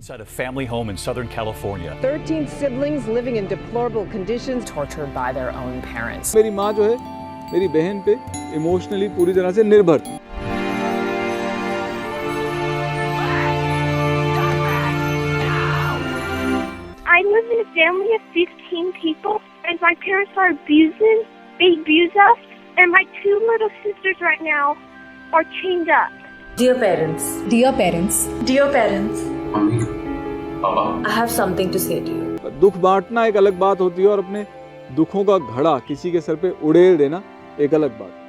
Inside a family home in Southern California. 13 siblings living in deplorable conditions, tortured by their own parents. मेरी माँ जो है मेरी बहन पे इमोशनली पूरी तरह से निर्भर थी। I live in a family of 15 people, and my parents are abusive. They abuse us, and my 2 little sisters right now are chained up. Dear parents. Dear parents. Dear parents. Mummy, पापा, I have something to say to you. दुख बांटना एक अलग बात होती है और अपने दुखों का घड़ा किसी के सर पे उड़ेल देना एक अलग बात।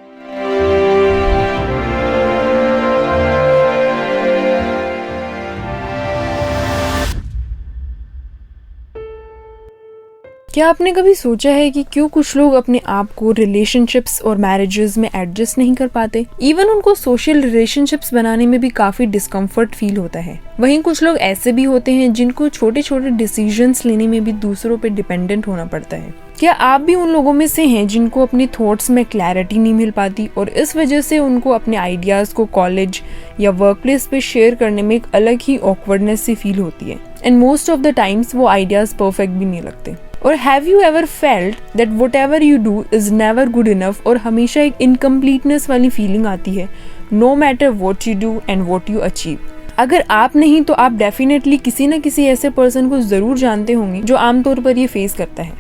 क्या आपने कभी सोचा है कि क्यों कुछ लोग अपने आप को रिलेशनशिप्स और मैरिजेस में एडजस्ट नहीं कर पाते? इवन उनको सोशल रिलेशनशिप्स बनाने में भी काफी डिस्कम्फर्ट फील होता है। वहीं कुछ लोग ऐसे भी होते हैं जिनको छोटे छोटे डिसीजंस लेने में भी दूसरों पे डिपेंडेंट होना पड़ता है। क्या आप भी उन लोगों में से हैं जिनको अपनी थॉट्स में क्लैरिटी नहीं मिल पाती और इस वजह से उनको अपने आइडियाज को कॉलेज या वर्क प्लेस पे शेयर करने में एक अलग ही ऑकवर्डनेस सी फील होती है and most of the times वो आइडियाज परफेक्ट भी नहीं लगते? और have you ever felt that whatever you do is never good enough और हमेशा एक इनकम्प्लीटनेस वाली फीलिंग आती है no matter what you do and what you achieve? अगर आप नहीं तो आप डेफिनेटली किसी न किसी ऐसे पर्सन को जरूर जानते होंगे जो आमतौर पर ये फेस करता है।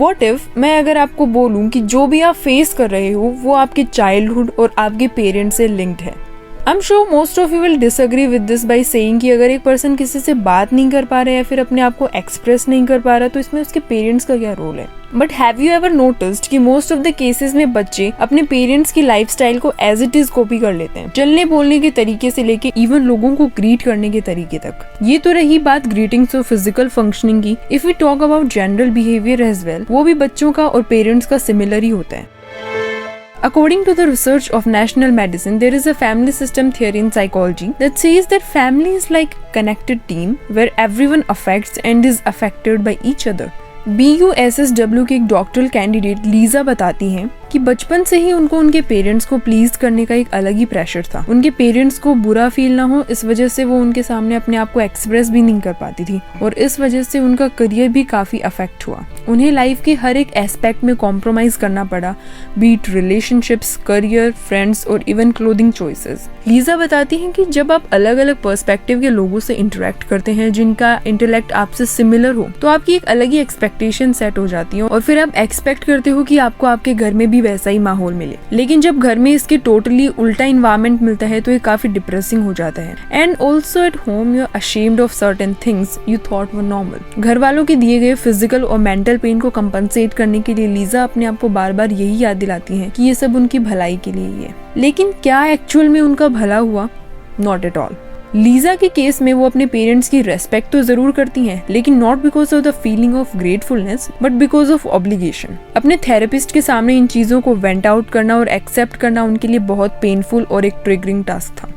What if मैं अगर आपको बोलूं कि जो भी आप फेस कर रहे हो वो आपके चाइल्डहुड और आपके पेरेंट्स से लिंक्ड है? I'm sure most of you will disagree with this by saying कि अगर एक पर्सन किसी से बात नहीं कर पा रहा है या फिर अपने आप को एक्सप्रेस नहीं कर पा रहा तो इसमें उसके पेरेंट्स का क्या रोल है? But have you ever noticed कि मोस्ट ऑफ द केसेस में बच्चे अपने पेरेंट्स की लाइफस्टाइल को एज इट इज कॉपी कर लेते हैं, चलने बोलने के तरीके से लेके इवन लोगों को ग्रीट करने के तरीके तक। ये तो रही बात ग्रीटिंग्स और फिजिकल फंक्शनिंग की। If we talk about general behaviour as well, वो भी बच्चों का और पेरेंट्स का सिमिलर ही होता है। According to the research of National Medicine, there is a family system theory in psychology that says that family is like a connected team where everyone affects and is affected by each other. BUSSW की एक doctoral candidate Lisa बताती हैं कि बचपन से ही उनको उनके parents को प्लीज करने का एक अलग ही प्रेशर था। उनके पेरेंट्स को बुरा फील ना हो इस वजह से वो उनके सामने अपने आप को एक्सप्रेस भी नहीं कर पाती थी और इस वजह से उनका करियर भी काफी अफेक्ट हुआ। उन्हें लाइफ के हर एक एस्पेक्ट में कॉम्प्रोमाइज करना पड़ा, बीट रिलेशनशिप्स, करियर, फ्रेंड्स और इवन क्लोथिंग चॉइसेस। लीजा बताती हैं कि जब आप अलग अलग पर्सपेक्टिव के लोगों से इंटरेक्ट करते हैं जिनका इंटेलेक्ट आपसे सिमिलर हो तो आपकी एक अलग ही एक्सपेक्टेशन सेट हो जाती है और फिर आप एक्सपेक्ट करते हो कि आपको आपके घर में भी वैसा ही माहौल मिले। लेकिन जब घर में इसके टोटली उल्टा इन्वायरमेंट मिलता है तो ये काफी डिप्रेसिंग हो जाता है। And also at home you are ashamed of certain things you thought were normal. घर वालों के दिए गए फिजिकल और मेंटल पेन को कंपनसेट करने के लिए लीजा अपने आप को बार बार यही याद दिलाती है कि ये सब उनकी भलाई के लिए ही है। लेकिन क्या एक्चुअल में उनका भला हुआ? Not at all. लीजा के केस में वो अपने पेरेंट्स की रेस्पेक्ट तो जरूर करती हैं, लेकिन not because of the feeling of gratefulness but because of obligation. अपने थेरेपिस्ट के सामने इन चीजों को वेंट आउट करना और एक्सेप्ट करना उनके लिए बहुत पेनफुल और एक ट्रिगरिंग टास्क था।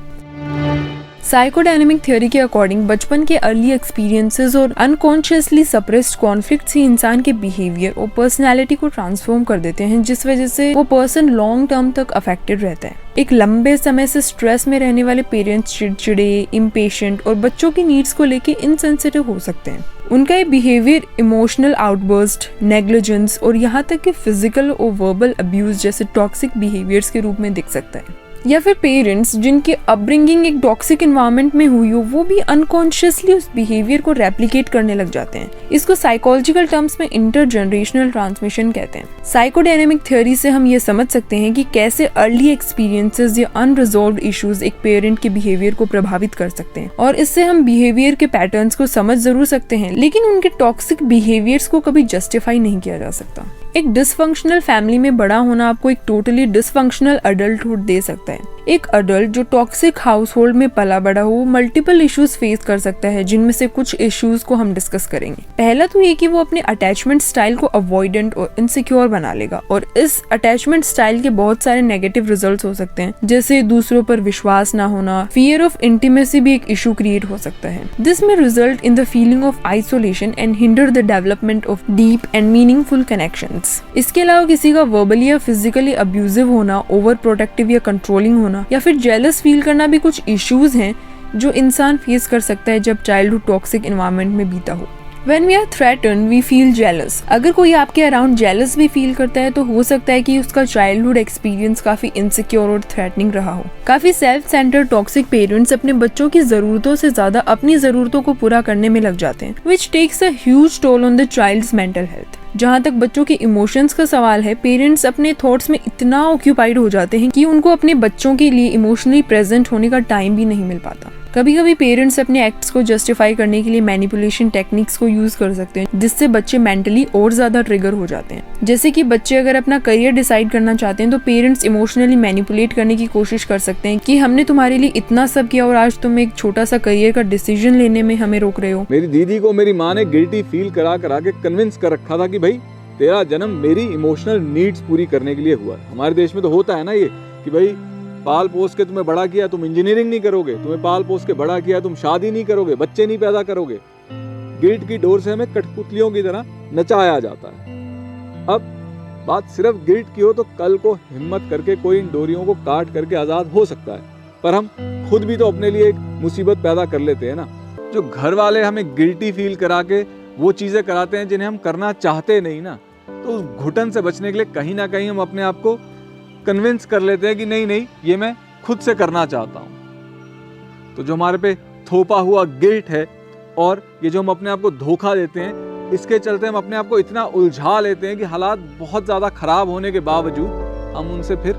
साइकोडायनेमिक थ्योरी के अकॉर्डिंग बचपन के अर्ली एक्सपीरियंसेस और अनकॉन्शियसली सप्रेस्ड कॉन्फ्लिक्ट्स ही इंसान के बिहेवियर और पर्सनैलिटी को ट्रांसफॉर्म कर देते हैं, जिस वजह से वो पर्सन लॉन्ग टर्म तक अफेक्टेड रहता है। एक लंबे समय से स्ट्रेस में रहने वाले पेरेंट्स चिड़चिड़े, इम्पेशेंट और बच्चों की नीड्स को लेके इनसेंसिटिव हो सकते हैं। उनका ये बिहेवियर इमोशनल आउटबर्स्ट, नेग्लिजेंस और यहाँ तक कि फिजिकल और वर्बल अब्यूज जैसे टॉक्सिक बिहेवियर्स के रूप में दिख सकता है। या फिर पेरेंट्स जिनकी अपब्रिंगिंग एक टॉक्सिक एनवायरनमेंट में हुई हो वो भी अनकॉन्शियसली उस बिहेवियर को रेप्लिकेट करने लग जाते हैं। इसको साइकोलॉजिकल टर्म्स में इंटरजेनरेशनल ट्रांसमिशन कहते हैं। साइकोडायनेमिक थ्योरी से हम ये समझ सकते हैं कि कैसे अर्ली एक्सपीरियंसेस या अनरिजॉल्व्ड इश्यूज एक पेरेंट के बिहेवियर को प्रभावित कर सकते हैं और इससे हम बिहेवियर के पैटर्न्स को समझ जरूर सकते हैं, लेकिन उनके टॉक्सिक बिहेवियर्स को कभी जस्टिफाई नहीं किया जा सकता। एक डिसफंक्शनल फैमिली में बड़ा होना आपको एक टोटली डिसफंक्शनल अडल्टहुड दे सकता है। एक अडल्ट जो टॉक्सिक हाउसहोल्ड में पला बड़ा हो मल्टीपल इश्यूज फेस कर सकता है, जिनमें से कुछ इश्यूज को हम डिस्कस करेंगे। पहला तो ये कि वो अपने अटैचमेंट स्टाइल को अवॉइडेंट और इनसिक्योर बना लेगा और इस अटैचमेंट स्टाइल के बहुत सारे नेगेटिव रिजल्ट्स हो सकते हैं, जैसे दूसरों पर विश्वास ना होना, फियर ऑफ इंटीमेसी भी एक इशू क्रिएट हो सकता है। दिस में result in the feeling of isolation and hinder the development of deep and meaningful connections. इसके अलावा किसी का वर्बली या फिजिकली अब्यूजिव होना, ओवर प्रोटेक्टिव या कंट्रोलिंग होना या फिर जेलस फील करना भी कुछ इश्यूज हैं जो इंसान फेस कर सकता है जब चाइल्डहुड टॉक्सिक एनवायरनमेंट में बीता हो। When we are threatened, we feel jealous. अगर कोई आपके अराउंड जेलस भी फील करता है तो हो सकता है कि उसका चाइल्डहुड एक्सपीरियंस काफी इनसिक्योर और थ्रेटनिंग रहा हो। काफी सेल्फ सेंटर्ड टॉक्सिक पेरेंट्स अपने बच्चों की जरूरतों से ज्यादा अपनी जरूरतों को पूरा करने में लग जाते हैं, which takes a huge toll on the child's mental health. जहाँ तक बच्चों के इमोशंस का सवाल है, पेरेंट्स अपने थॉट्स में इतना ऑक्यूपाइड हो जाते हैं कि उनको अपने बच्चों के लिए इमोशनली प्रेजेंट होने का टाइम भी नहीं मिल पाता। कभी कभी पेरेंट्स अपने एक्ट्स को जस्टिफाई करने के लिए मैनिपुलेशन टेक्निक्स को यूज कर सकते हैं, जिससे बच्चे मेंटली और ज्यादा ट्रिगर हो जाते हैं। जैसे कि बच्चे अगर अपना करियर डिसाइड करना चाहते हैं तो पेरेंट्स इमोशनली मैनिपुलेट करने की कोशिश कर सकते हैं कि हमने तुम्हारे लिए इतना सब किया और आज तुम एक छोटा सा करियर का डिसीजन लेने में हमें रोक रहे हो। मेरी दीदी को मेरी माँ ने गिल्टी फील करा के कन्विंस कर रखा था कि भाई तेरा जन्म मेरी इमोशनल नीड्स पूरी करने के लिए हुआ है। हमारे देश में तो होता है ना ये कि भाई पाल पोस के तुम्हें बड़ा किया, तुम इंजीनियरिंग नहीं करोगे, तुम्हें पाल पोस के बड़ा किया, तुम शादी नहीं करोगे, बच्चे नहीं पैदा करोगे। गिल्ट की डोर से हमें कठपुतलियों की तरह नचाया जाता है। अब बात सिर्फ गिल्ट की हो तो कल को हिम्मत करके कोई इन डोरियों को काट करके आजाद हो सकता है, पर हम खुद भी तो अपने लिए एक मुसीबत पैदा कर लेते हैं ना। जो घर वाले हमें गिल्टी फील करा के वो चीजें कराते हैं जिन्हें हम करना चाहते नहीं ना, तो उस घुटन से बचने के लिए कहीं ना कहीं हम अपने आप को कन्विंस कर लेते हैं कि नहीं ये मैं खुद से करना चाहता हूं। तो जो हमारे पे थोपा हुआ गिल्ट है और ये जो हम अपने आप को धोखा देते हैं, इसके चलते हम अपने आप को इतना उलझा लेते हैं कि हालात बहुत ज्यादा खराब होने के बावजूद हम उनसे फिर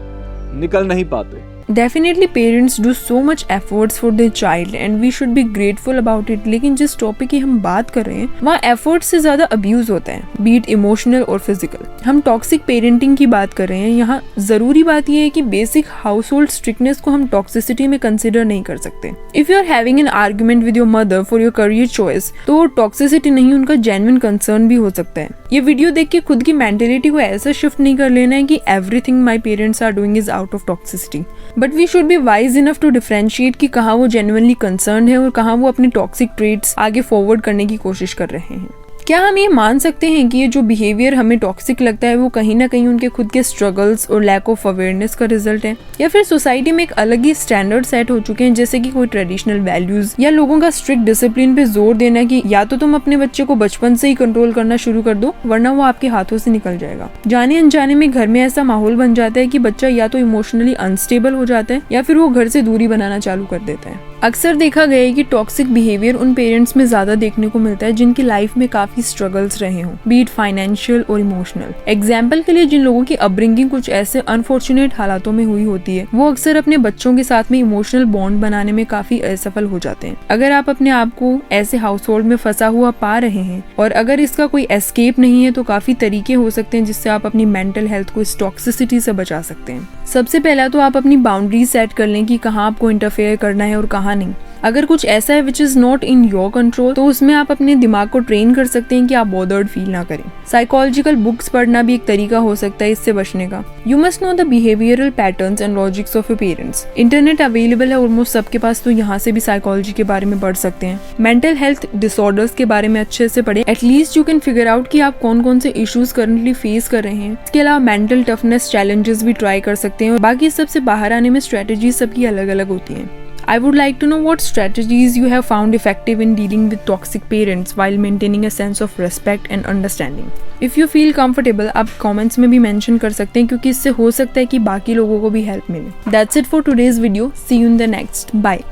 निकल नहीं पाते। Definitely parents do so much efforts for their child and we should be grateful about it, लेकिन जिस टॉपिक की हम बात कर रहे हैं वहाँ एफर्ट्स से ज्यादा अब्यूज होता है, be it इमोशनल और फिजिकल। हम टॉक्सिक पेरेंटिंग की बात कर रहे हैं। यहाँ जरूरी बात यह है कि बेसिक हाउस होल्ड स्ट्रिक्टनेस को हम टॉक्सिसिटी में कंसिडर नहीं कर सकते। If you are having an argument with your mother for your career choice, तो टॉक्सिसिटी नहीं, उनका जेन्युइन कंसर्न भी हो सकता है। ये वीडियो देख के खुद की मेंटेलिटी को ऐसा शिफ्ट नहीं कर लेना है कि everything my parents are doing is out of toxicity, but we should be wise enough to differentiate कि कहाँ वो जेन्युइनली कंसर्न है और कहाँ वो अपनी टॉक्सिक ट्रेट्स आगे फॉरवर्ड करने की कोशिश कर रहे हैं। क्या हम ये मान सकते हैं कि ये जो बिहेवियर हमें टॉक्सिक लगता है वो कहीं ना कहीं उनके खुद के स्ट्रगल्स और लैक ऑफ अवेयरनेस का रिजल्ट है, या फिर सोसाइटी में एक अलग ही स्टैंडर्ड सेट हो चुके हैं, जैसे कि कोई ट्रेडिशनल वैल्यूज या लोगों का स्ट्रिक्ट डिसिप्लिन पे जोर देना कि या तो तुम अपने बच्चे को बचपन से ही कंट्रोल करना शुरू कर दो वरना वो आपके हाथों से निकल जाएगा। जाने अनजाने में घर में ऐसा माहौल बन जाता है कि बच्चा या तो इमोशनली अनस्टेबल हो जाता है या फिर वो घर से दूरी बनाना चालू कर देता है। अक्सर देखा गया है कि टॉक्सिक बिहेवियर उन पेरेंट्स में ज्यादा देखने को मिलता है जिनकी लाइफ में काफी स्ट्रगल्स रहे हों, बी इट फाइनेंशियल और इमोशनल। एग्जाम्पल के लिए जिन लोगों की अपब्रिंगिंग कुछ ऐसे अनफॉर्चुनेट हालातों में हुई होती है वो अक्सर अपने बच्चों के साथ में इमोशनल बॉन्ड बनाने में काफी असफल हो जाते हैं। अगर आप अपने आप को ऐसे हाउस होल्ड में फंसा हुआ पा रहे हैं और अगर इसका कोई एस्केप नहीं है तो काफी तरीके हो सकते हैं जिससे आप अपनी मेंटल हेल्थ को इस टॉक्सिसिटी से बचा सकते हैं। सबसे पहला तो आप अपनी बाउंड्रीज सेट कर लें कि कहाँ आपको इंटरफेयर करना है और कहाँ नहीं। अगर कुछ ऐसा है which is not in your control तो उसमें आप अपने दिमाग को ट्रेन कर सकते हैं कि आप बॉदर्ड फील ना करें। साइकोलॉजिकल बुक्स पढ़ना भी एक तरीका हो सकता है इससे बचने का। You must know the behavioural patterns and logics of your parents. Internet available है ऑलमोस्ट सबके पास, तो यहाँ से भी साइकोलॉजी के बारे में पढ़ सकते हैं। मेंटल हेल्थ डिसऑर्डर्स के बारे में अच्छे से पढ़े, at least you can figure out कि आप कौन कौन से इश्यूज करंटली फेस कर रहे हैं। इसके अलावा मेंटल टफनेस चैलेंजेस भी ट्राई कर सकते हैं और बाकी सबसे बाहर आने में स्ट्रेटेजीज सबकी अलग अलग होती हैं। I would like to know what strategies you have found effective in dealing with toxic parents while maintaining a sense of respect and understanding. If you feel comfortable, आप comments में भी mention कर सकते हैं क्योंकि इससे हो सकता है कि बाकी लोगों को भी help मिले. That's it for today's video. See you in the next. Bye.